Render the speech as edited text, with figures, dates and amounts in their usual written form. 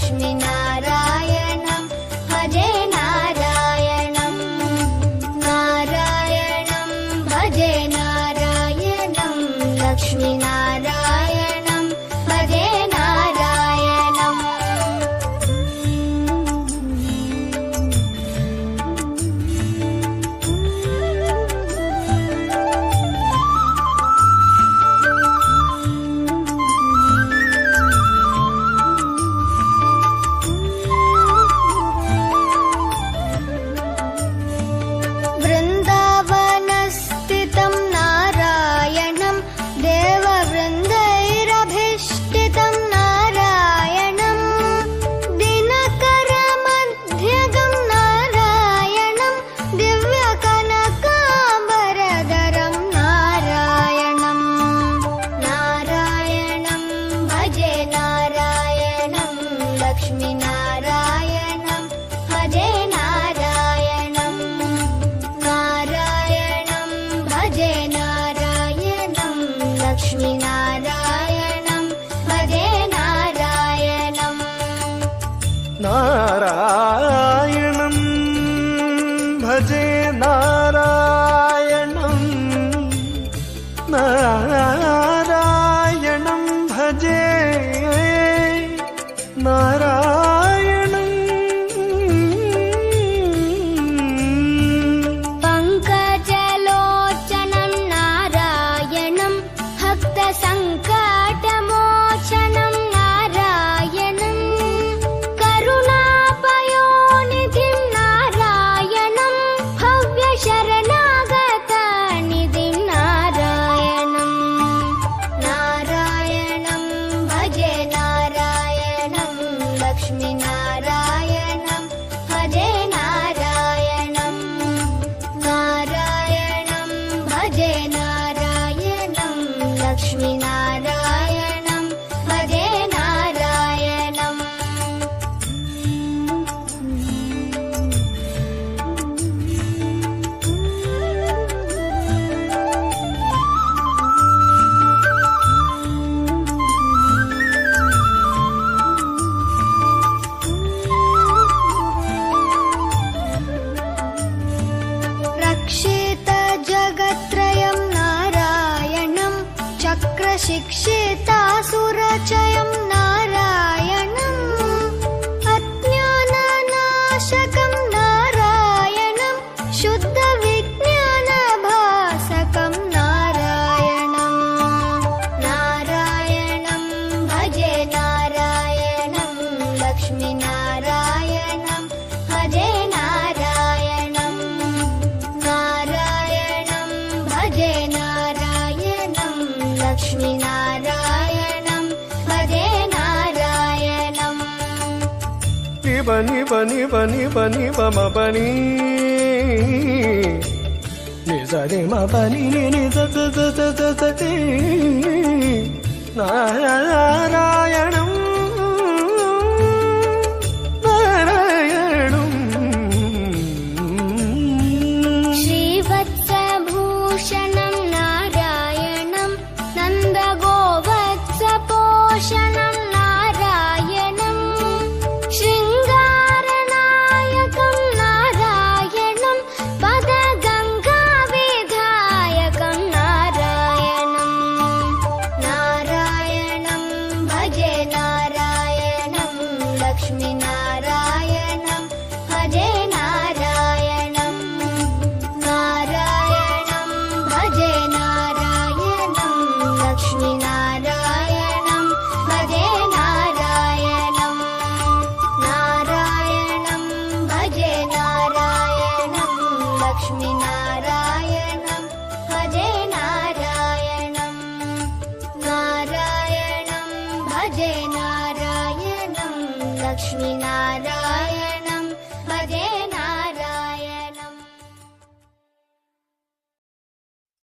लक्ष्मीनारायणं भजे नारायणं नारायणं भजे नारायणं लक्ष्मीनारायणं भजे नारायणम् वृन्दावनस्थितं नारायणं देववृन्दैरभिष्टितं नारायणं दिनकरमध्यगं नारायणं दिव्यकनकाम्बरधरं नारायणं नारायणं भजे नारायणं लक्ष्मीनारायणं भजे नारायणं नारायणं भजे नारायणं लक्ष्मीनारायणं भजे नारायणम् नारायणं भजे नारायणं नारायणं भजे नारायणं पङ्कजलोचनं नारायणं भक्तसङ्कटमोचनं नारायणं करुणापयोनिधिं नारायणं भव्यशरणागतनिधिं नारायणं नारायणं भजे नारायणं लक्ष्मीनारायणं भजे नारायणं नारायणं भजे नारायणं लक्ष्मीनारायणं भजे नारायणम् रक्षितजगत्त्रयं नारायणं चक्रशिक्षितासुरचयं नारायणम् अज्ञाननाशकं नारायणं शुद्धविज्ञानभासकं नारायणं नारायणं भजे नारायणं लक्ष्मीनारायणं भजे नारायणं नारायणं भजे नारायणं लक्ष्मीनारायणं भजे नारायणम् बनि बनि बनि बनि बम बनि नि स रि म बनि नि नि स स स स स स ति नारायणं नारायणं श्रीवत्सभूषणं नारायणं नन्दगोवत्सपोषणं नारायणं शृङ्गारनायकं नारायणं पदगङ्गाविधायकं नारायणं नारायणं भजे नारायणं लक्ष्मीनारायणं भजे नारायणं नारायणं भजे नारायणं लक्ष्मीनारायणं भजे नारायणं नारायणं भजे नारायणं लक्ष्मीनारायणं भजे नारायणं नारायणं भजे नारायणं लक्ष्मीनारायणं